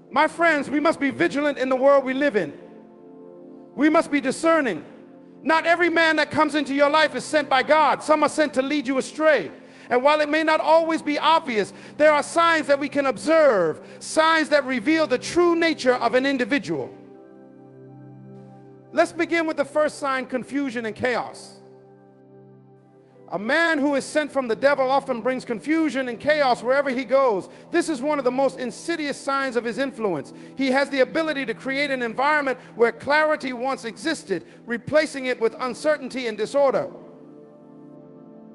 My friends, we must be vigilant in the world we live in. We must be discerning. Not every man that comes into your life is sent by God. Some are sent to lead you astray. And while it may not always be obvious, there are signs that we can observe, signs that reveal the true nature of an individual. Let's begin with the first sign: confusion and chaos. A man who is sent from the devil often brings confusion and chaos wherever he goes. This is one of the most insidious signs of his influence. He has the ability to create an environment where clarity once existed, replacing it with uncertainty and disorder.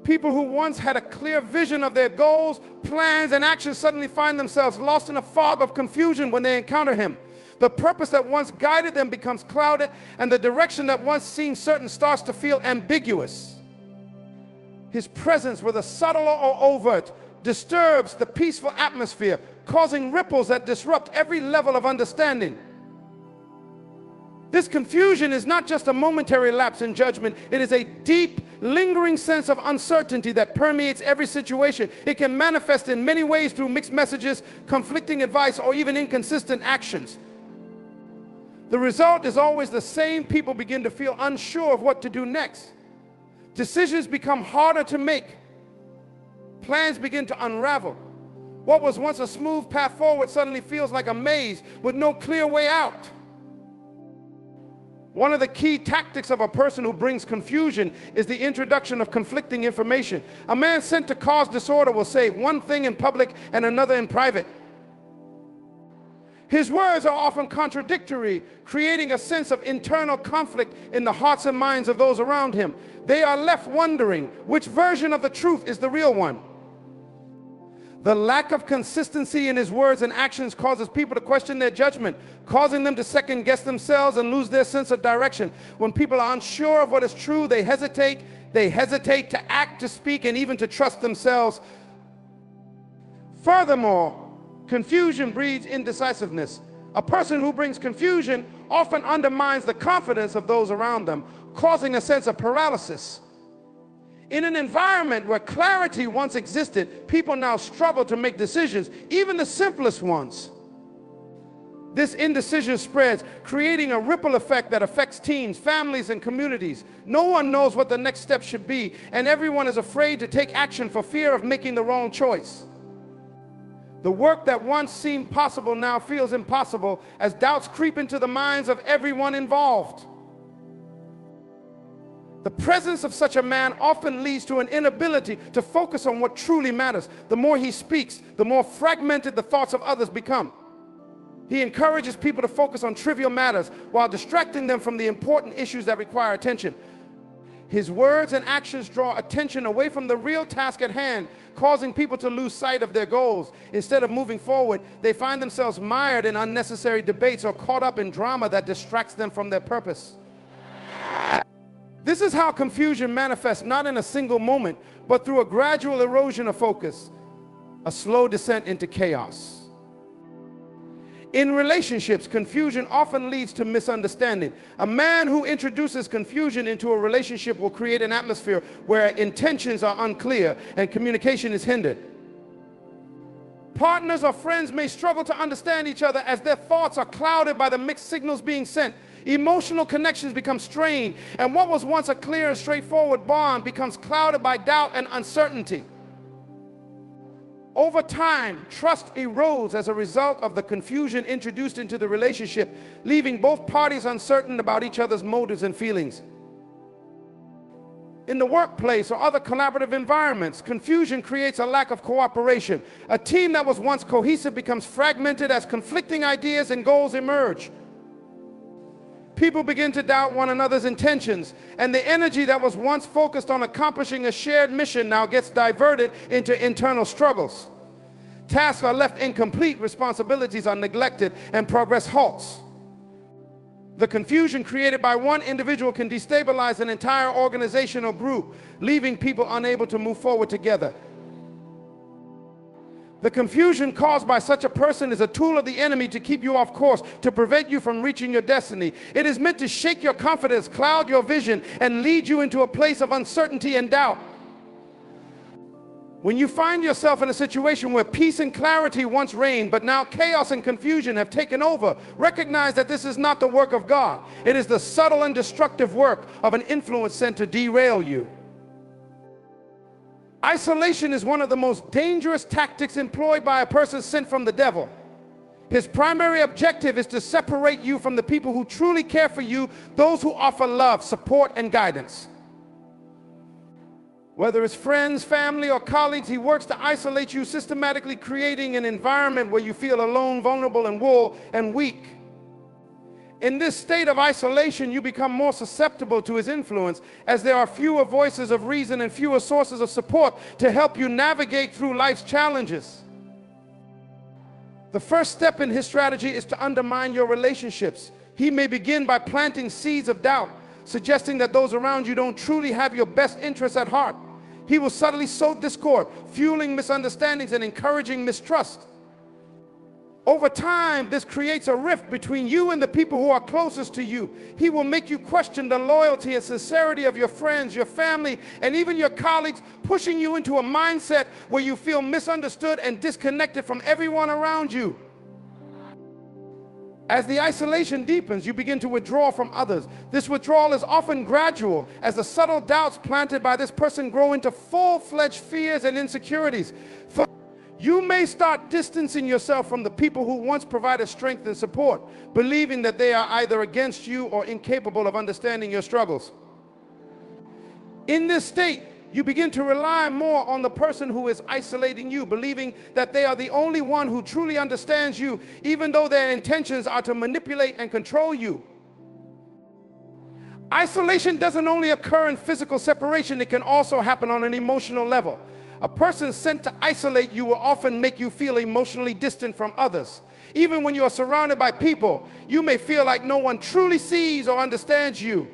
People who once had a clear vision of their goals, plans, and actions suddenly find themselves lost in a fog of confusion when they encounter him. The purpose that once guided them becomes clouded, and the direction that once seemed certain starts to feel ambiguous. His presence, whether subtle or overt, disturbs the peaceful atmosphere, causing ripples that disrupt every level of understanding. This confusion is not just a momentary lapse in judgment. It is a deep, lingering sense of uncertainty that permeates every situation. It can manifest in many ways through mixed messages, conflicting advice, or even inconsistent actions. The result is always the same. People begin to feel unsure of what to do next. Decisions become harder to make. Plans begin to unravel. What was once a smooth path forward suddenly feels like a maze with no clear way out. One of the key tactics of a person who brings confusion is the introduction of conflicting information. A man sent to cause disorder will say one thing in public and another in private. His words are often contradictory, creating a sense of internal conflict in the hearts and minds of those around him. They are left wondering which version of the truth is the real one. The lack of consistency in his words and actions causes people to question their judgment, causing them to second guess themselves and lose their sense of direction. When people are unsure of what is true, they hesitate to act, to speak, and even to trust themselves. Furthermore, confusion breeds indecisiveness. A person who brings confusion often undermines the confidence of those around them, causing a sense of paralysis. In an environment where clarity once existed, people now struggle to make decisions, even the simplest ones. This indecision spreads, creating a ripple effect that affects teams, families, and communities. No one knows what the next step should be, and everyone is afraid to take action for fear of making the wrong choice. The work that once seemed possible now feels impossible as doubts creep into the minds of everyone involved. The presence of such a man often leads to an inability to focus on what truly matters. The more he speaks, the more fragmented the thoughts of others become. He encourages people to focus on trivial matters while distracting them from the important issues that require attention. His words and actions draw attention away from the real task at hand, causing people to lose sight of their goals. Instead of moving forward, they find themselves mired in unnecessary debates or caught up in drama that distracts them from their purpose. This is how confusion manifests, not in a single moment, but through a gradual erosion of focus, a slow descent into chaos. In relationships, confusion often leads to misunderstanding. A man who introduces confusion into a relationship will create an atmosphere where intentions are unclear and communication is hindered. Partners or friends may struggle to understand each other as their thoughts are clouded by the mixed signals being sent. Emotional connections become strained, and what was once a clear and straightforward bond becomes clouded by doubt and uncertainty. Over time, trust erodes as a result of the confusion introduced into the relationship, leaving both parties uncertain about each other's motives and feelings. In the workplace or other collaborative environments, confusion creates a lack of cooperation. A team that was once cohesive becomes fragmented as conflicting ideas and goals emerge. People begin to doubt one another's intentions, and the energy that was once focused on accomplishing a shared mission now gets diverted into internal struggles. Tasks are left incomplete, responsibilities are neglected, and progress halts. The confusion created by one individual can destabilize an entire organization or group, leaving people unable to move forward together. The confusion caused by such a person is a tool of the enemy to keep you off course, to prevent you from reaching your destiny. It is meant to shake your confidence, cloud your vision, and lead you into a place of uncertainty and doubt. When you find yourself in a situation where peace and clarity once reigned, but now chaos and confusion have taken over, recognize that this is not the work of God. It is the subtle and destructive work of an influence sent to derail you. Isolation is one of the most dangerous tactics employed by a person sent from the devil. His primary objective is to separate you from the people who truly care for you, those who offer love, support, and guidance. Whether it's friends, family, or colleagues, he works to isolate you, systematically creating an environment where you feel alone, vulnerable, and weak. In this state of isolation, you become more susceptible to his influence, as there are fewer voices of reason and fewer sources of support to help you navigate through life's challenges. The first step in his strategy is to undermine your relationships. He may begin by planting seeds of doubt, suggesting that those around you don't truly have your best interests at heart. He will subtly sow discord, fueling misunderstandings and encouraging mistrust. Over time, this creates a rift between you and the people who are closest to you. He will make you question the loyalty and sincerity of your friends, your family, and even your colleagues, pushing you into a mindset where you feel misunderstood and disconnected from everyone around you. As the isolation deepens, you begin to withdraw from others. This withdrawal is often gradual, as the subtle doubts planted by this person grow into full-fledged fears and insecurities. You may start distancing yourself from the people who once provided strength and support, believing that they are either against you or incapable of understanding your struggles. In this state, you begin to rely more on the person who is isolating you, believing that they are the only one who truly understands you, even though their intentions are to manipulate and control you. Isolation doesn't only occur in physical separation, it can also happen on an emotional level. A person sent to isolate you will often make you feel emotionally distant from others. Even when you are surrounded by people, you may feel like no one truly sees or understands you.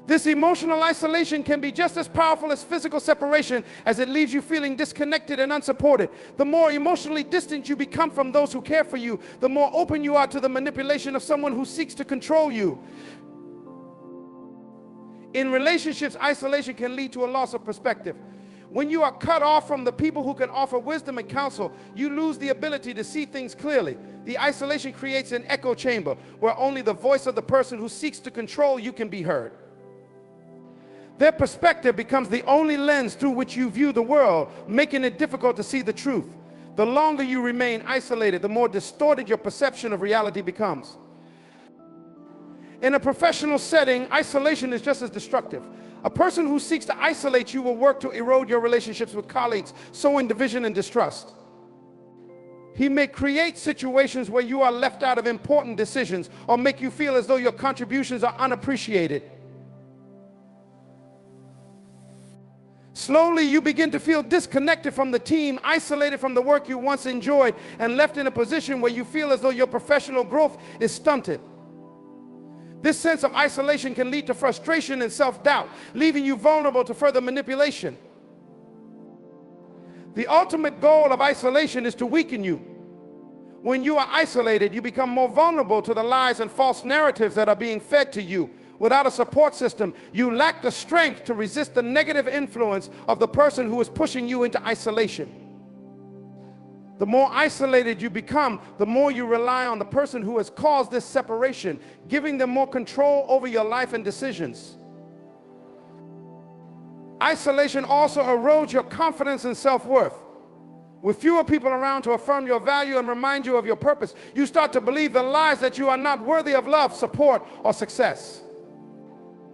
This emotional isolation can be just as powerful as physical separation, as it leaves you feeling disconnected and unsupported. The more emotionally distant you become from those who care for you, the more open you are to the manipulation of someone who seeks to control you. In relationships, isolation can lead to a loss of perspective. When you are cut off from the people who can offer wisdom and counsel, you lose the ability to see things clearly. The isolation creates an echo chamber where only the voice of the person who seeks to control you can be heard. Their perspective becomes the only lens through which you view the world, making it difficult to see the truth. The longer you remain isolated, the more distorted your perception of reality becomes. In a professional setting, isolation is just as destructive. A person who seeks to isolate you will work to erode your relationships with colleagues, sowing division and distrust. He may create situations where you are left out of important decisions or make you feel as though your contributions are unappreciated. Slowly, you begin to feel disconnected from the team, isolated from the work you once enjoyed, and left in a position where you feel as though your professional growth is stunted. This sense of isolation can lead to frustration and self-doubt, leaving you vulnerable to further manipulation. The ultimate goal of isolation is to weaken you. When you are isolated, you become more vulnerable to the lies and false narratives that are being fed to you. Without a support system, you lack the strength to resist the negative influence of the person who is pushing you into isolation. The more isolated you become, the more you rely on the person who has caused this separation, giving them more control over your life and decisions. Isolation also erodes your confidence and self-worth. With fewer people around to affirm your value and remind you of your purpose, you start to believe the lies that you are not worthy of love, support, or success.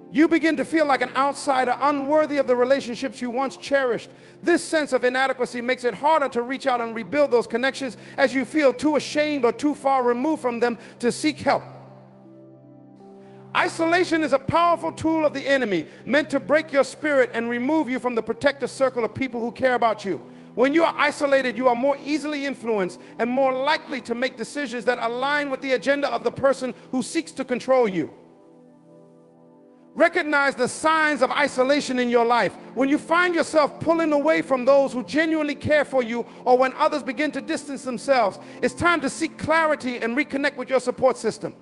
You begin to feel like an outsider, unworthy of the relationships you once cherished. This sense of inadequacy makes it harder to reach out and rebuild those connections, as you feel too ashamed or too far removed from them to seek help. Isolation is a powerful tool of the enemy, meant to break your spirit and remove you from the protective circle of people who care about you. When you are isolated, you are more easily influenced and more likely to make decisions that align with the agenda of the person who seeks to control you. Recognize the signs of isolation in your life. When you find yourself pulling away from those who genuinely care for you, or when others begin to distance themselves, it's time to seek clarity and reconnect with your support system.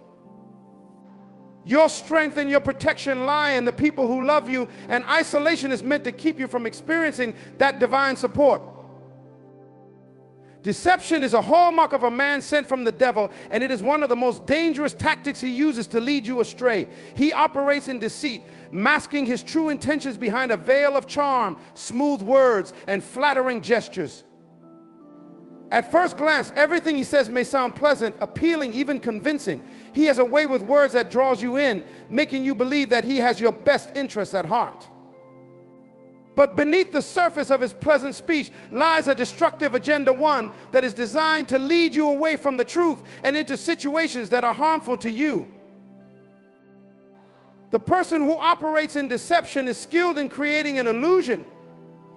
Your strength and your protection lie in the people who love you, and isolation is meant to keep you from experiencing that divine support. Deception is a hallmark of a man sent from the devil, and it is one of the most dangerous tactics he uses to lead you astray. He operates in deceit, masking his true intentions behind a veil of charm, smooth words, and flattering gestures. At first glance, everything he says may sound pleasant, appealing, even convincing. He has a way with words that draws you in, making you believe that he has your best interests at heart. But beneath the surface of his pleasant speech lies a destructive agenda, one that is designed to lead you away from the truth and into situations that are harmful to you. The person who operates in deception is skilled in creating an illusion.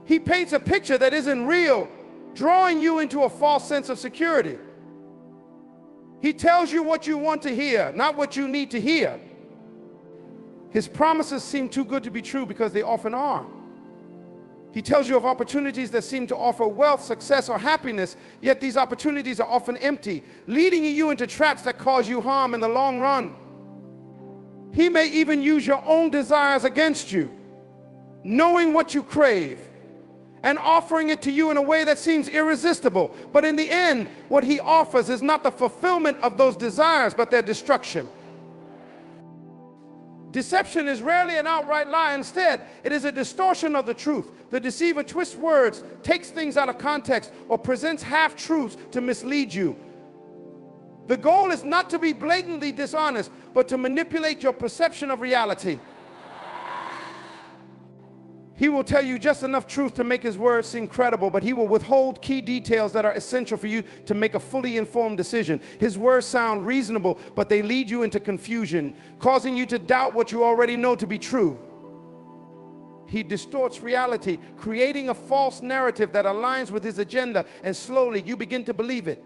He paints a picture that isn't real, drawing you into a false sense of security. He tells you what you want to hear, not what you need to hear. His promises seem too good to be true because they often are. He tells you of opportunities that seem to offer wealth, success, or happiness, yet these opportunities are often empty, leading you into traps that cause you harm in the long run. He may even use your own desires against you, knowing what you crave, and offering it to you in a way that seems irresistible. But in the end, what he offers is not the fulfillment of those desires, but their destruction. Deception is rarely an outright lie. Instead, it is a distortion of the truth. The deceiver twists words, takes things out of context, or presents half-truths to mislead you. The goal is not to be blatantly dishonest, but to manipulate your perception of reality. He will tell you just enough truth to make his words seem credible, but he will withhold key details that are essential for you to make a fully informed decision. His words sound reasonable, but they lead you into confusion, causing you to doubt what you already know to be true. He distorts reality, creating a false narrative that aligns with his agenda, and slowly you begin to believe it.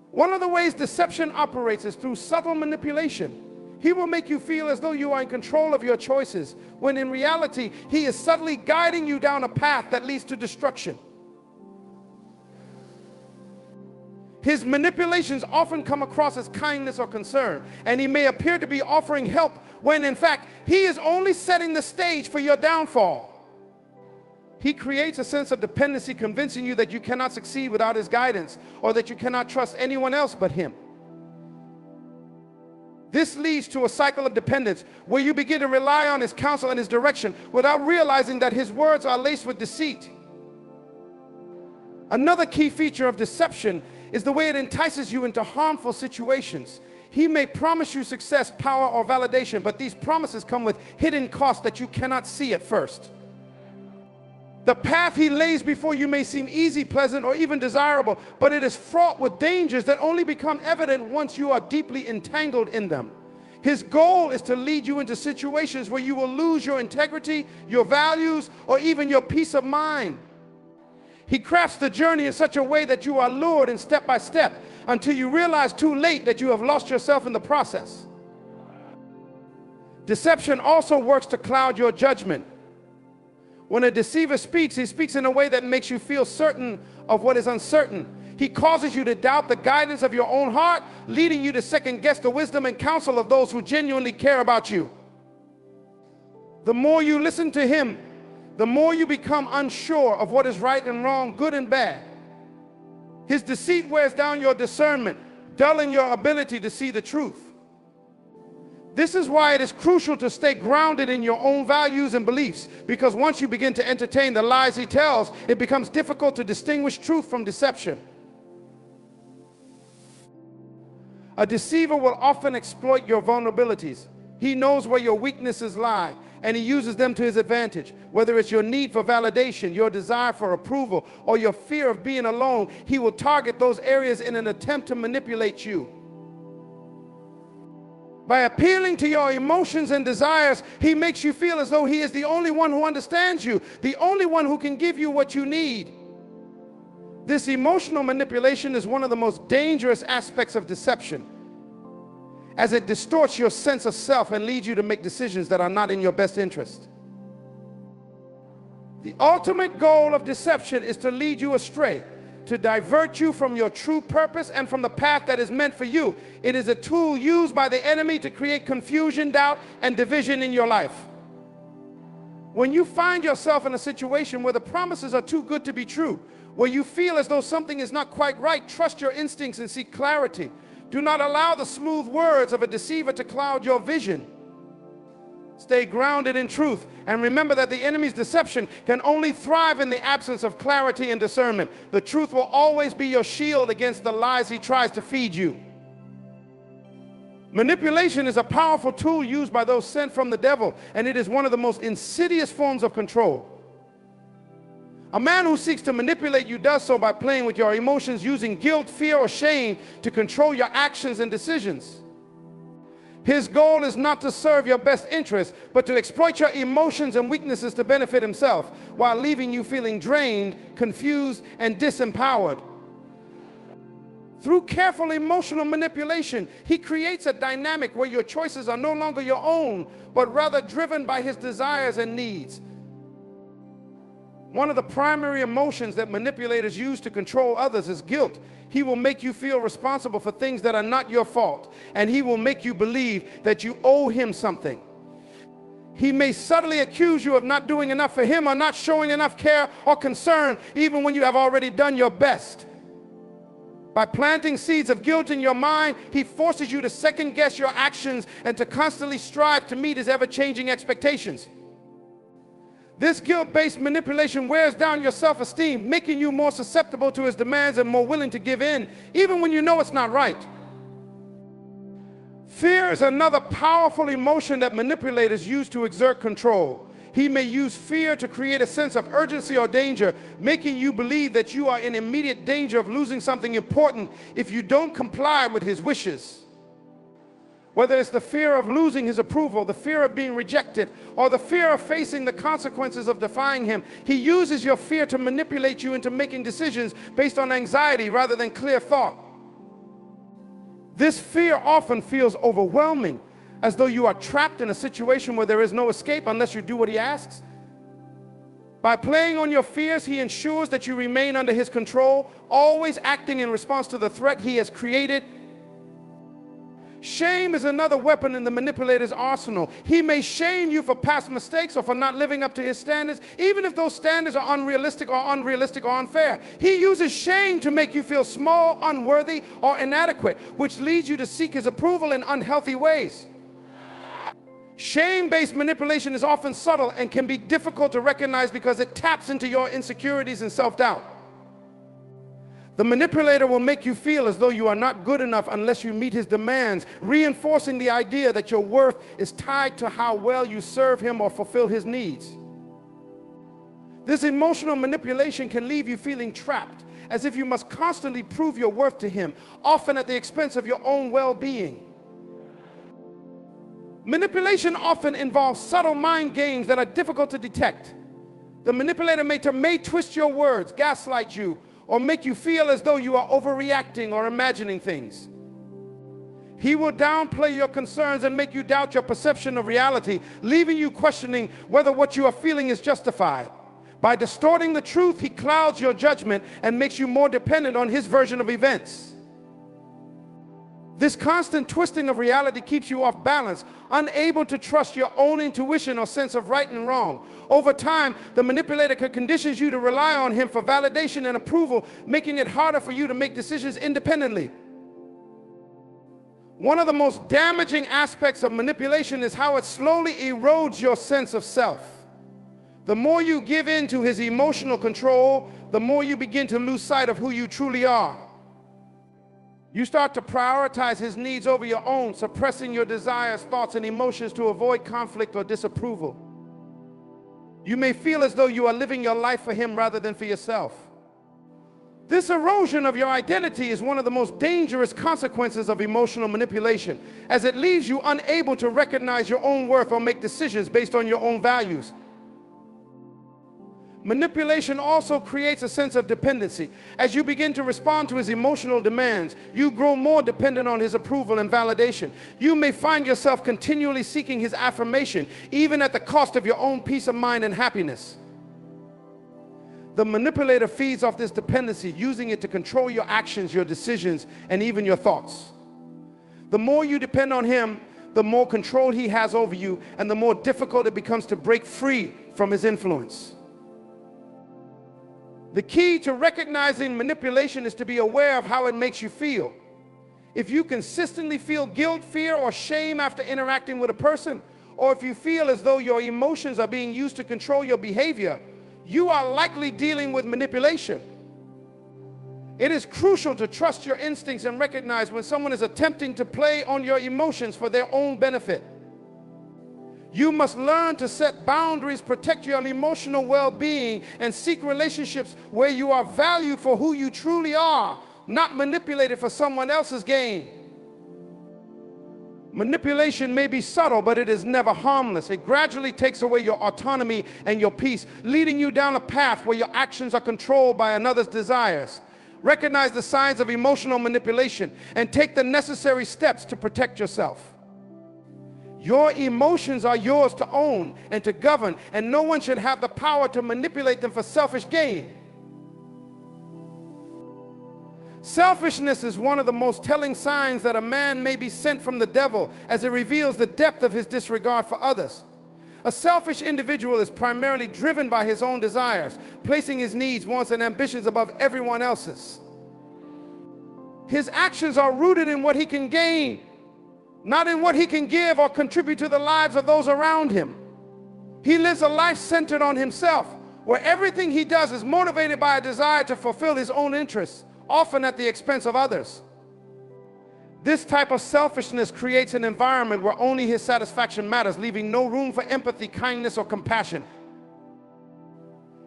One of the ways deception operates is through subtle manipulation. He will make you feel as though you are in control of your choices, when in reality, he is subtly guiding you down a path that leads to destruction. His manipulations often come across as kindness or concern, and he may appear to be offering help when in fact, he is only setting the stage for your downfall. He creates a sense of dependency, convincing you that you cannot succeed without his guidance, or that you cannot trust anyone else but him. This leads to a cycle of dependence where you begin to rely on his counsel and his direction without realizing that his words are laced with deceit. Another key feature of deception is the way it entices you into harmful situations. He may promise you success, power, or validation, but these promises come with hidden costs that you cannot see at first. The path he lays before you may seem easy, pleasant, or even desirable, but it is fraught with dangers that only become evident once you are deeply entangled in them. His goal is to lead you into situations where you will lose your integrity, your values, or even your peace of mind. He crafts the journey in such a way that you are lured in step by step until you realize too late that you have lost yourself in the process. Deception also works to cloud your judgment. When a deceiver speaks, he speaks in a way that makes you feel certain of what is uncertain. He causes you to doubt the guidance of your own heart, leading you to second guess the wisdom and counsel of those who genuinely care about you. The more you listen to him, the more you become unsure of what is right and wrong, good and bad. His deceit wears down your discernment, dulling your ability to see the truth. This is why it is crucial to stay grounded in your own values and beliefs, because once you begin to entertain the lies he tells, it becomes difficult to distinguish truth from deception. A deceiver will often exploit your vulnerabilities. He knows where your weaknesses lie, and he uses them to his advantage. Whether it's your need for validation, your desire for approval, or your fear of being alone, he will target those areas in an attempt to manipulate you. By appealing to your emotions and desires, he makes you feel as though he is the only one who understands you, the only one who can give you what you need. This emotional manipulation is one of the most dangerous aspects of deception, as it distorts your sense of self and leads you to make decisions that are not in your best interest. The ultimate goal of deception is to lead you astray, to divert you from your true purpose and from the path that is meant for you. It is a tool used by the enemy to create confusion, doubt, and division in your life. When you find yourself in a situation where the promises are too good to be true, where you feel as though something is not quite right, trust your instincts and seek clarity. Do not allow the smooth words of a deceiver to cloud your vision. Stay grounded in truth, and remember that the enemy's deception can only thrive in the absence of clarity and discernment. The truth will always be your shield against the lies he tries to feed you. Manipulation is a powerful tool used by those sent from the devil, and it is one of the most insidious forms of control. A man who seeks to manipulate you does so by playing with your emotions, using guilt, fear, or shame to control your actions and decisions. His goal is not to serve your best interest, but to exploit your emotions and weaknesses to benefit himself, while leaving you feeling drained, confused, and disempowered. Through careful emotional manipulation, he creates a dynamic where your choices are no longer your own, but rather driven by his desires and needs. One of the primary emotions that manipulators use to control others is guilt. He will make you feel responsible for things that are not your fault, and he will make you believe that you owe him something. He may subtly accuse you of not doing enough for him or not showing enough care or concern, even when you have already done your best. By planting seeds of guilt in your mind, he forces you to second-guess your actions and to constantly strive to meet his ever-changing expectations. This guilt-based manipulation wears down your self-esteem, making you more susceptible to his demands and more willing to give in, even when you know it's not right. Fear is another powerful emotion that manipulators use to exert control. He may use fear to create a sense of urgency or danger, making you believe that you are in immediate danger of losing something important if you don't comply with his wishes. Whether it's the fear of losing his approval, the fear of being rejected, or the fear of facing the consequences of defying him, he uses your fear to manipulate you into making decisions based on anxiety rather than clear thought. This fear often feels overwhelming, as though you are trapped in a situation where there is no escape unless you do what he asks. By playing on your fears, he ensures that you remain under his control, always acting in response to the threat he has created. Shame is another weapon in the manipulator's arsenal. He may shame you for past mistakes or for not living up to his standards, even if those standards are unrealistic or unfair. He uses shame to make you feel small, unworthy, or inadequate, which leads you to seek his approval in unhealthy ways. Shame-based manipulation is often subtle and can be difficult to recognize because it taps into your insecurities and self-doubt. The manipulator will make you feel as though you are not good enough unless you meet his demands, reinforcing the idea that your worth is tied to how well you serve him or fulfill his needs. This emotional manipulation can leave you feeling trapped, as if you must constantly prove your worth to him, often at the expense of your own well-being. Manipulation often involves subtle mind games that are difficult to detect. The manipulator may twist your words, gaslight you, or make you feel as though you are overreacting or imagining things. He will downplay your concerns and make you doubt your perception of reality, leaving you questioning whether what you are feeling is justified. By distorting the truth, he clouds your judgment and makes you more dependent on his version of events. This constant twisting of reality keeps you off balance, unable to trust your own intuition or sense of right and wrong. Over time, the manipulator conditions you to rely on him for validation and approval, making it harder for you to make decisions independently. One of the most damaging aspects of manipulation is how it slowly erodes your sense of self. The more you give in to his emotional control, the more you begin to lose sight of who you truly are. You start to prioritize his needs over your own, suppressing your desires, thoughts, and emotions to avoid conflict or disapproval. You may feel as though you are living your life for him rather than for yourself. This erosion of your identity is one of the most dangerous consequences of emotional manipulation, as it leaves you unable to recognize your own worth or make decisions based on your own values. Manipulation also creates a sense of dependency. As you begin to respond to his emotional demands, you grow more dependent on his approval and validation. You may find yourself continually seeking his affirmation, even at the cost of your own peace of mind and happiness. The manipulator feeds off this dependency, using it to control your actions, your decisions, and even your thoughts. The more you depend on him, the more control he has over you, and the more difficult it becomes to break free from his influence. The key to recognizing manipulation is to be aware of how it makes you feel. If you consistently feel guilt, fear, or shame after interacting with a person, or if you feel as though your emotions are being used to control your behavior, you are likely dealing with manipulation. It is crucial to trust your instincts and recognize when someone is attempting to play on your emotions for their own benefit. You must learn to set boundaries, protect your emotional well-being, and seek relationships where you are valued for who you truly are, not manipulated for someone else's gain. Manipulation may be subtle, but it is never harmless. It gradually takes away your autonomy and your peace, leading you down a path where your actions are controlled by another's desires. Recognize the signs of emotional manipulation and take the necessary steps to protect yourself. Your emotions are yours to own and to govern, and no one should have the power to manipulate them for selfish gain. Selfishness is one of the most telling signs that a man may be sent from the devil, as it reveals the depth of his disregard for others. A selfish individual is primarily driven by his own desires, placing his needs, wants, and ambitions above everyone else's. His actions are rooted in what he can gain, not in what he can give or contribute to the lives of those around him. He lives a life centered on himself, where everything he does is motivated by a desire to fulfill his own interests, often at the expense of others. This type of selfishness creates an environment where only his satisfaction matters, leaving no room for empathy, kindness, or compassion.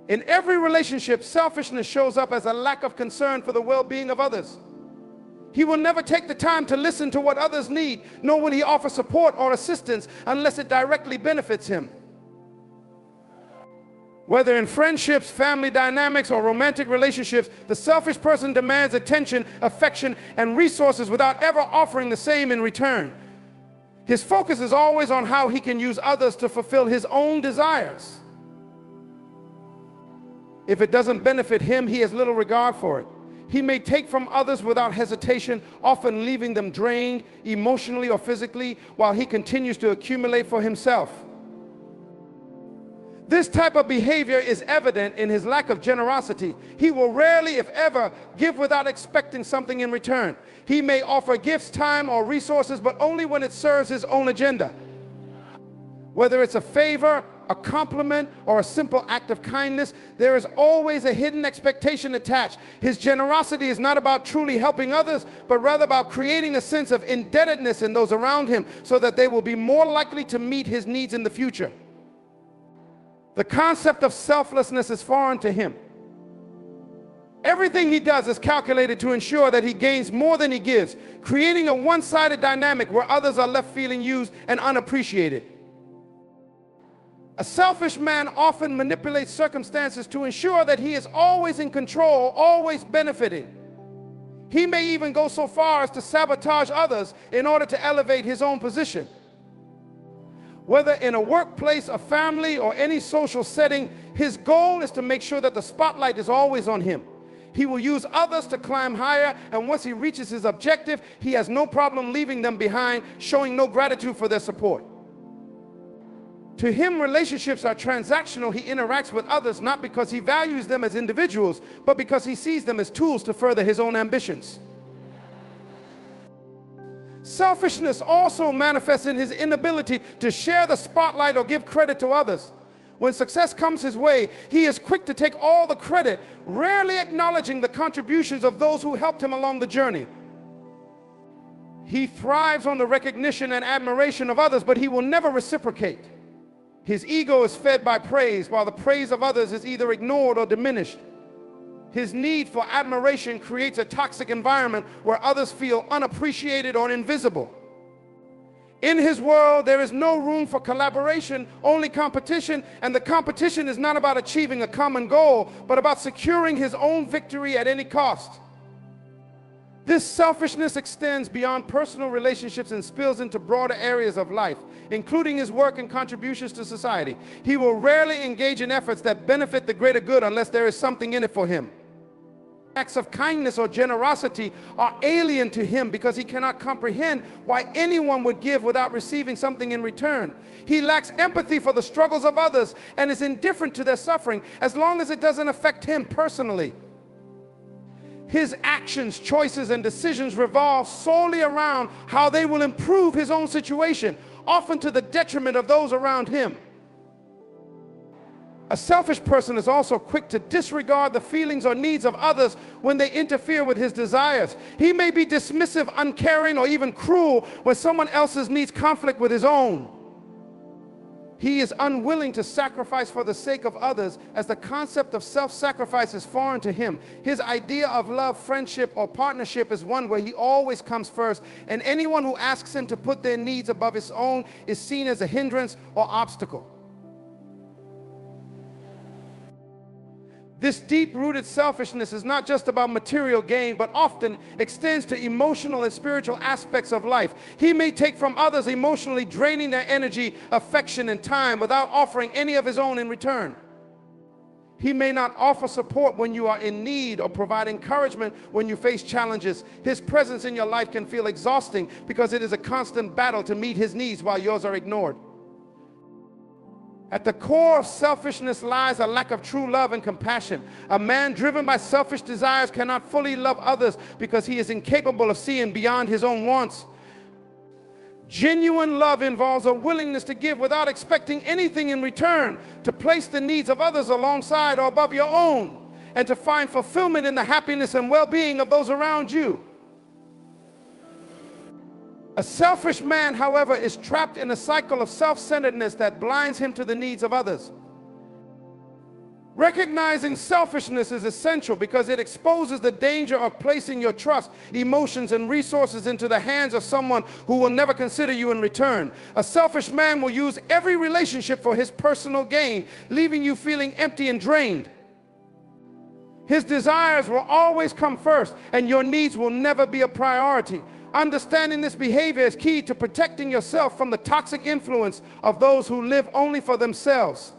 In every relationship, selfishness shows up as a lack of concern for the well-being of others. He will never take the time to listen to what others need, nor will he offer support or assistance unless it directly benefits him. Whether in friendships, family dynamics, or romantic relationships, the selfish person demands attention, affection, and resources without ever offering the same in return. His focus is always on how he can use others to fulfill his own desires. If it doesn't benefit him, he has little regard for it. He may take from others without hesitation, often leaving them drained emotionally or physically, while he continues to accumulate for himself. This type of behavior is evident in his lack of generosity. He will rarely, if ever, give without expecting something in return. He may offer gifts, time, or resources, but only when it serves his own agenda. Whether it's a favor, a compliment, or a simple act of kindness, there is always a hidden expectation attached. His generosity is not about truly helping others, but rather about creating a sense of indebtedness in those around him so that they will be more likely to meet his needs in the future. The concept of selflessness is foreign to him. Everything he does is calculated to ensure that he gains more than he gives, creating a one-sided dynamic where others are left feeling used and unappreciated. A selfish man often manipulates circumstances to ensure that he is always in control, always benefiting. He may even go so far as to sabotage others in order to elevate his own position. Whether in a workplace, a family, or any social setting, his goal is to make sure that the spotlight is always on him. He will use others to climb higher, and once he reaches his objective, he has no problem leaving them behind, showing no gratitude for their support. To him, relationships are transactional. He interacts with others not because he values them as individuals, but because he sees them as tools to further his own ambitions. Selfishness also manifests in his inability to share the spotlight or give credit to others. When success comes his way, he is quick to take all the credit, rarely acknowledging the contributions of those who helped him along the journey. He thrives on the recognition and admiration of others, but he will never reciprocate. His ego is fed by praise, while the praise of others is either ignored or diminished. His need for admiration creates a toxic environment where others feel unappreciated or invisible. In his world, there is no room for collaboration, only competition, and the competition is not about achieving a common goal, but about securing his own victory at any cost. This selfishness extends beyond personal relationships and spills into broader areas of life, including his work and contributions to society. He will rarely engage in efforts that benefit the greater good unless there is something in it for him. Acts of kindness or generosity are alien to him because he cannot comprehend why anyone would give without receiving something in return. He lacks empathy for the struggles of others and is indifferent to their suffering as long as it doesn't affect him personally. His actions, choices, and decisions revolve solely around how they will improve his own situation, often to the detriment of those around him. A selfish person is also quick to disregard the feelings or needs of others when they interfere with his desires. He may be dismissive, uncaring, or even cruel when someone else's needs conflict with his own. He is unwilling to sacrifice for the sake of others, as the concept of self-sacrifice is foreign to him. His idea of love, friendship, or partnership is one where he always comes first, and anyone who asks him to put their needs above his own is seen as a hindrance or obstacle. This deep-rooted selfishness is not just about material gain, but often extends to emotional and spiritual aspects of life. He may take from others, emotionally draining their energy, affection, and time without offering any of his own in return. He may not offer support when you are in need or provide encouragement when you face challenges. His presence in your life can feel exhausting because it is a constant battle to meet his needs while yours are ignored. At the core of selfishness lies a lack of true love and compassion. A man driven by selfish desires cannot fully love others because he is incapable of seeing beyond his own wants. Genuine love involves a willingness to give without expecting anything in return, to place the needs of others alongside or above your own, and to find fulfillment in the happiness and well-being of those around you. A selfish man, however, is trapped in a cycle of self-centeredness that blinds him to the needs of others. Recognizing selfishness is essential because it exposes the danger of placing your trust, emotions, and resources into the hands of someone who will never consider you in return. A selfish man will use every relationship for his personal gain, leaving you feeling empty and drained. His desires will always come first, and your needs will never be a priority. Understanding this behavior is key to protecting yourself from the toxic influence of those who live only for themselves.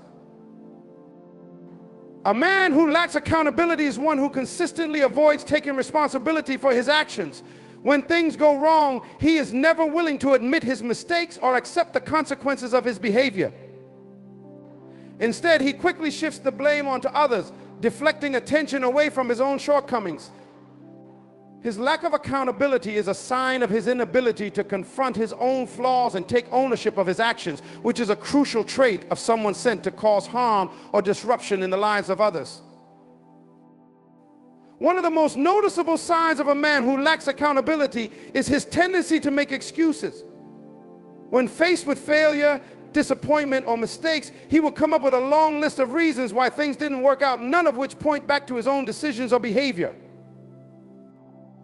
A man who lacks accountability is one who consistently avoids taking responsibility for his actions. When things go wrong, he is never willing to admit his mistakes or accept the consequences of his behavior. Instead, he quickly shifts the blame onto others, deflecting attention away from his own shortcomings. His lack of accountability is a sign of his inability to confront his own flaws and take ownership of his actions, which is a crucial trait of someone sent to cause harm or disruption in the lives of others. One of the most noticeable signs of a man who lacks accountability is his tendency to make excuses. When faced with failure, disappointment, or mistakes, he will come up with a long list of reasons why things didn't work out, none of which point back to his own decisions or behavior.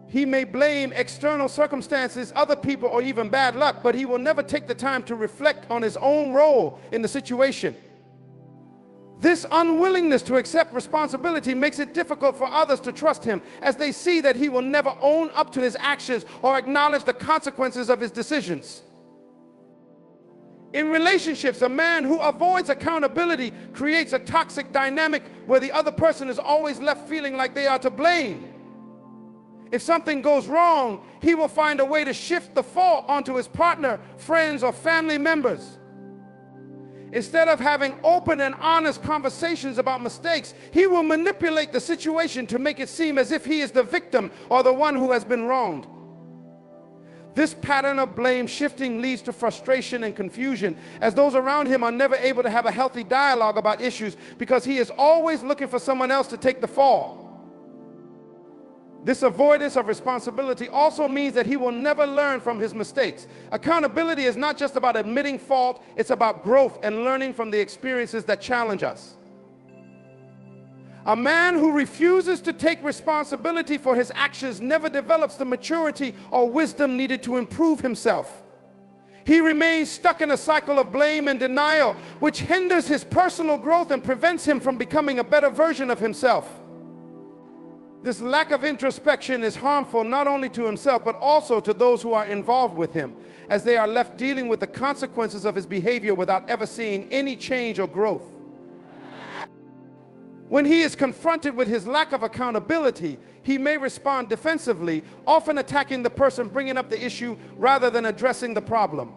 He may blame external circumstances, other people, or even bad luck, but he will never take the time to reflect on his own role in the situation. This unwillingness to accept responsibility makes it difficult for others to trust him, as they see that he will never own up to his actions or acknowledge the consequences of his decisions. In relationships, a man who avoids accountability creates a toxic dynamic where the other person is always left feeling like they are to blame. If something goes wrong, he will find a way to shift the fault onto his partner, friends, or family members. Instead of having open and honest conversations about mistakes, he will manipulate the situation to make it seem as if he is the victim or the one who has been wronged. This pattern of blame shifting leads to frustration and confusion, as those around him are never able to have a healthy dialogue about issues because he is always looking for someone else to take the fall. This avoidance of responsibility also means that he will never learn from his mistakes. Accountability is not just about admitting fault, it's about growth and learning from the experiences that challenge us. A man who refuses to take responsibility for his actions never develops the maturity or wisdom needed to improve himself. He remains stuck in a cycle of blame and denial, which hinders his personal growth and prevents him from becoming a better version of himself. This lack of introspection is harmful not only to himself, but also to those who are involved with him, as they are left dealing with the consequences of his behavior without ever seeing any change or growth. When he is confronted with his lack of accountability, he may respond defensively, often attacking the person bringing up the issue rather than addressing the problem.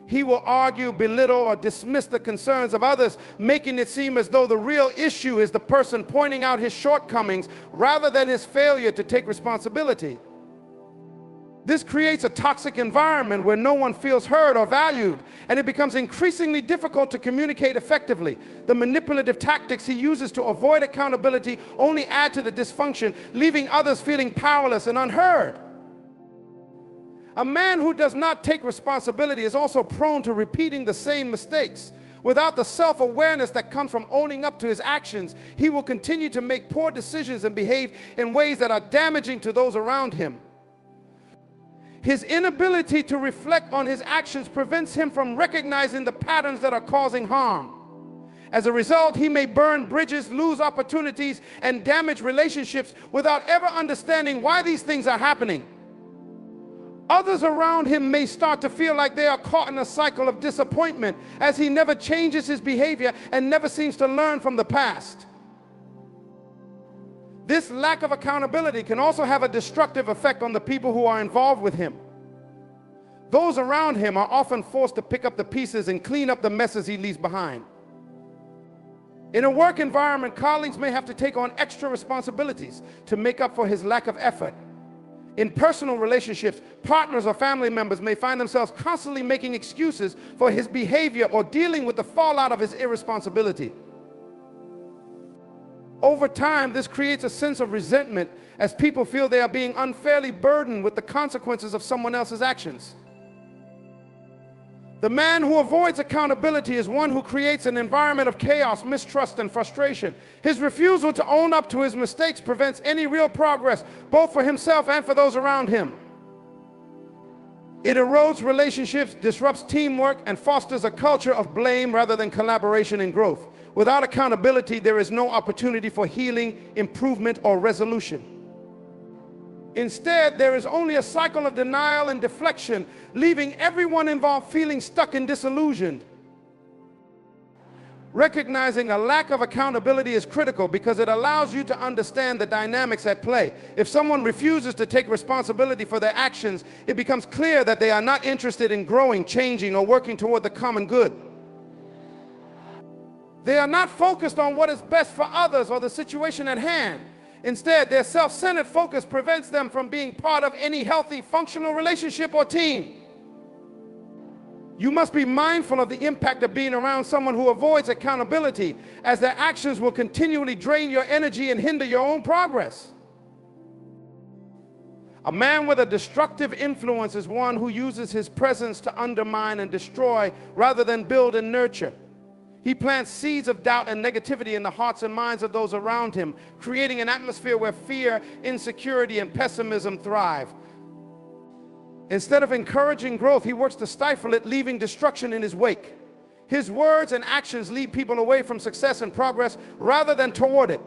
He will argue, belittle, or dismiss the concerns of others, making it seem as though the real issue is the person pointing out his shortcomings rather than his failure to take responsibility. This creates a toxic environment where no one feels heard or valued, and it becomes increasingly difficult to communicate effectively. The manipulative tactics he uses to avoid accountability only add to the dysfunction, leaving others feeling powerless and unheard. A man who does not take responsibility is also prone to repeating the same mistakes. Without the self-awareness that comes from owning up to his actions, he will continue to make poor decisions and behave in ways that are damaging to those around him. His inability to reflect on his actions prevents him from recognizing the patterns that are causing harm. As a result, he may burn bridges, lose opportunities, and damage relationships without ever understanding why these things are happening. Others around him may start to feel like they are caught in a cycle of disappointment, as he never changes his behavior and never seems to learn from the past. This lack of accountability can also have a destructive effect on the people who are involved with him. Those around him are often forced to pick up the pieces and clean up the messes he leaves behind. In a work environment, colleagues may have to take on extra responsibilities to make up for his lack of effort. In personal relationships, partners or family members may find themselves constantly making excuses for his behavior or dealing with the fallout of his irresponsibility. Over time, this creates a sense of resentment as people feel they are being unfairly burdened with the consequences of someone else's actions. The man who avoids accountability is one who creates an environment of chaos, mistrust, and frustration. His refusal to own up to his mistakes prevents any real progress, both for himself and for those around him. It erodes relationships, disrupts teamwork, and fosters a culture of blame rather than collaboration and growth. Without accountability, there is no opportunity for healing, improvement, or resolution. Instead, there is only a cycle of denial and deflection, leaving everyone involved feeling stuck and disillusioned. Recognizing a lack of accountability is critical because it allows you to understand the dynamics at play. If someone refuses to take responsibility for their actions, it becomes clear that they are not interested in growing, changing, or working toward the common good. They are not focused on what is best for others or the situation at hand. Instead, their self-centered focus prevents them from being part of any healthy, functional relationship or team. You must be mindful of the impact of being around someone who avoids accountability, as their actions will continually drain your energy and hinder your own progress. A man with a destructive influence is one who uses his presence to undermine and destroy rather than build and nurture. He plants seeds of doubt and negativity in the hearts and minds of those around him, creating an atmosphere where fear, insecurity, and pessimism thrive. Instead of encouraging growth, he works to stifle it, leaving destruction in his wake. His words and actions lead people away from success and progress rather than toward it.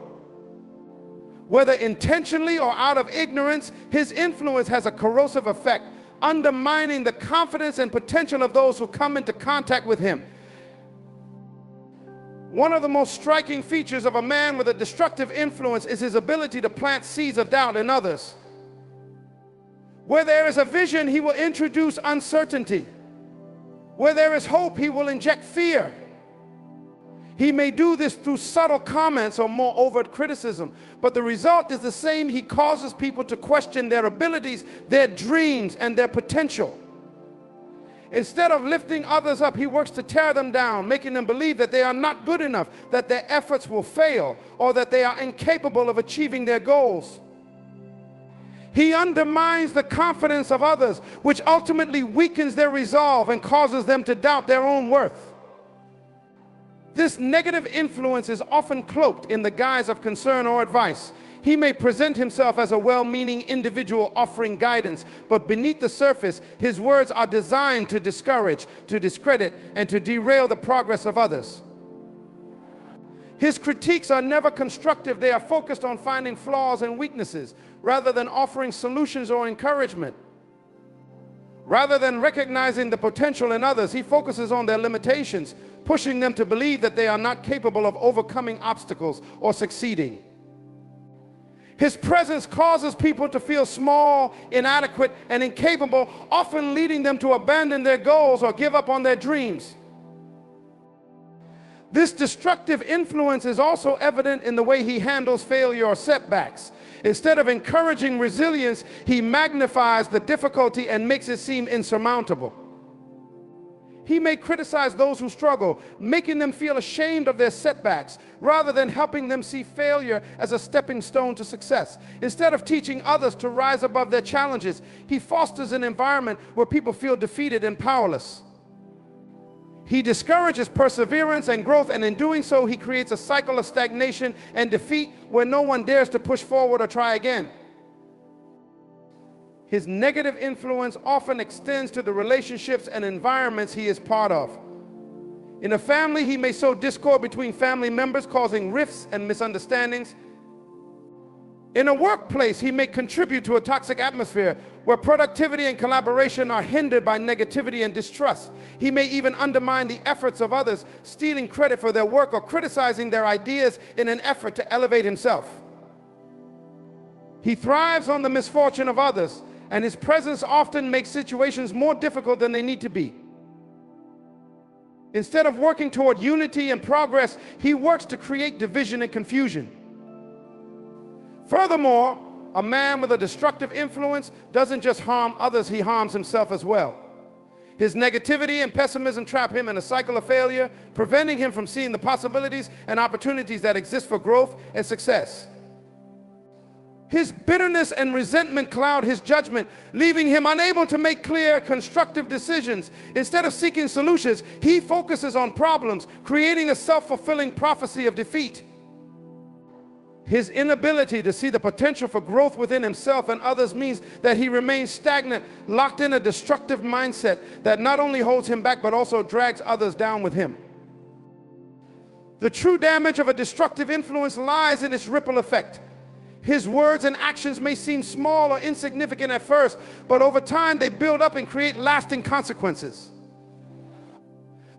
Whether intentionally or out of ignorance, his influence has a corrosive effect, undermining the confidence and potential of those who come into contact with him. One of the most striking features of a man with a destructive influence is his ability to plant seeds of doubt in others. Where there is a vision, he will introduce uncertainty. Where there is hope, he will inject fear. He may do this through subtle comments or more overt criticism, but the result is the same. He causes people to question their abilities, their dreams, and their potential. Instead of lifting others up, he works to tear them down, making them believe that they are not good enough, that their efforts will fail, or that they are incapable of achieving their goals. He undermines the confidence of others, which ultimately weakens their resolve and causes them to doubt their own worth. This negative influence is often cloaked in the guise of concern or advice. He may present himself as a well-meaning individual offering guidance, but beneath the surface, his words are designed to discourage, to discredit, and to derail the progress of others. His critiques are never constructive. They are focused on finding flaws and weaknesses rather than offering solutions or encouragement. Rather than recognizing the potential in others, he focuses on their limitations, pushing them to believe that they are not capable of overcoming obstacles or succeeding. His presence causes people to feel small, inadequate, and incapable, often leading them to abandon their goals or give up on their dreams. This destructive influence is also evident in the way he handles failure or setbacks. Instead of encouraging resilience, he magnifies the difficulty and makes it seem insurmountable. He may criticize those who struggle, making them feel ashamed of their setbacks, rather than helping them see failure as a stepping stone to success. Instead of teaching others to rise above their challenges, he fosters an environment where people feel defeated and powerless. He discourages perseverance and growth, and in doing so, he creates a cycle of stagnation and defeat where no one dares to push forward or try again. His negative influence often extends to the relationships and environments he is part of. In a family, he may sow discord between family members, causing rifts and misunderstandings. In a workplace, he may contribute to a toxic atmosphere where productivity and collaboration are hindered by negativity and distrust. He may even undermine the efforts of others, stealing credit for their work or criticizing their ideas in an effort to elevate himself. He thrives on the misfortune of others, and his presence often makes situations more difficult than they need to be. Instead of working toward unity and progress, he works to create division and confusion. Furthermore, a man with a destructive influence doesn't just harm others, he harms himself as well. His negativity and pessimism trap him in a cycle of failure, preventing him from seeing the possibilities and opportunities that exist for growth and success. His bitterness and resentment cloud his judgment, leaving him unable to make clear, constructive decisions. Instead of seeking solutions, he focuses on problems, creating a self-fulfilling prophecy of defeat. His inability to see the potential for growth within himself and others means that he remains stagnant, locked in a destructive mindset that not only holds him back but also drags others down with him. The true damage of a destructive influence lies in its ripple effect. His words and actions may seem small or insignificant at first, but over time they build up and create lasting consequences.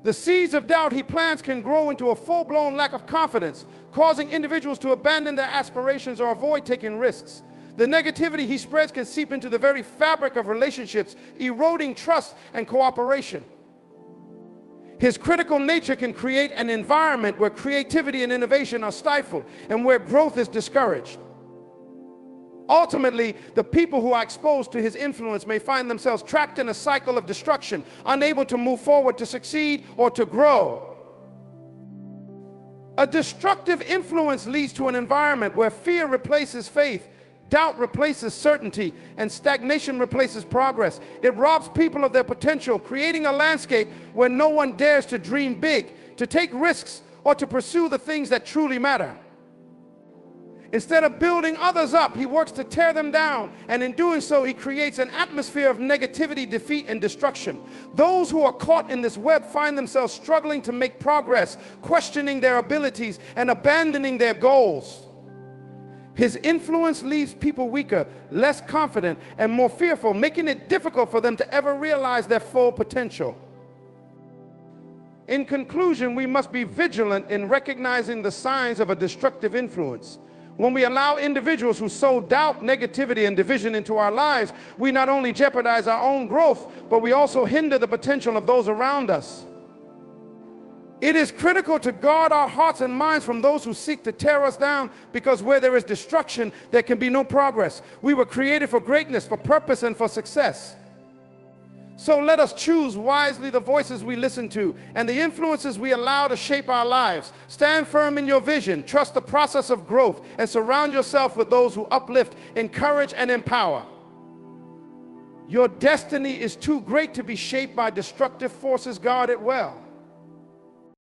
The seeds of doubt he plants can grow into a full-blown lack of confidence, causing individuals to abandon their aspirations or avoid taking risks. The negativity he spreads can seep into the very fabric of relationships, eroding trust and cooperation. His critical nature can create an environment where creativity and innovation are stifled and where growth is discouraged. Ultimately, the people who are exposed to his influence may find themselves trapped in a cycle of destruction, unable to move forward, to succeed, or to grow. A destructive influence leads to an environment where fear replaces faith, doubt replaces certainty, and stagnation replaces progress. It robs people of their potential, creating a landscape where no one dares to dream big, to take risks, or to pursue the things that truly matter. Instead of building others up, he works to tear them down, and in doing so, he creates an atmosphere of negativity, defeat, and destruction. Those who are caught in this web find themselves struggling to make progress, questioning their abilities, and abandoning their goals. His influence leaves people weaker, less confident, and more fearful, making it difficult for them to ever realize their full potential. In conclusion, we must be vigilant in recognizing the signs of a destructive influence. When we allow individuals who sow doubt, negativity, and division into our lives, we not only jeopardize our own growth, but we also hinder the potential of those around us. It is critical to guard our hearts and minds from those who seek to tear us down, because where there is destruction, there can be no progress. We were created for greatness, for purpose, and for success. So let us choose wisely the voices we listen to and the influences we allow to shape our lives. Stand firm in your vision, trust the process of growth, and surround yourself with those who uplift, encourage, and empower. Your destiny is too great to be shaped by destructive forces. Guard it well.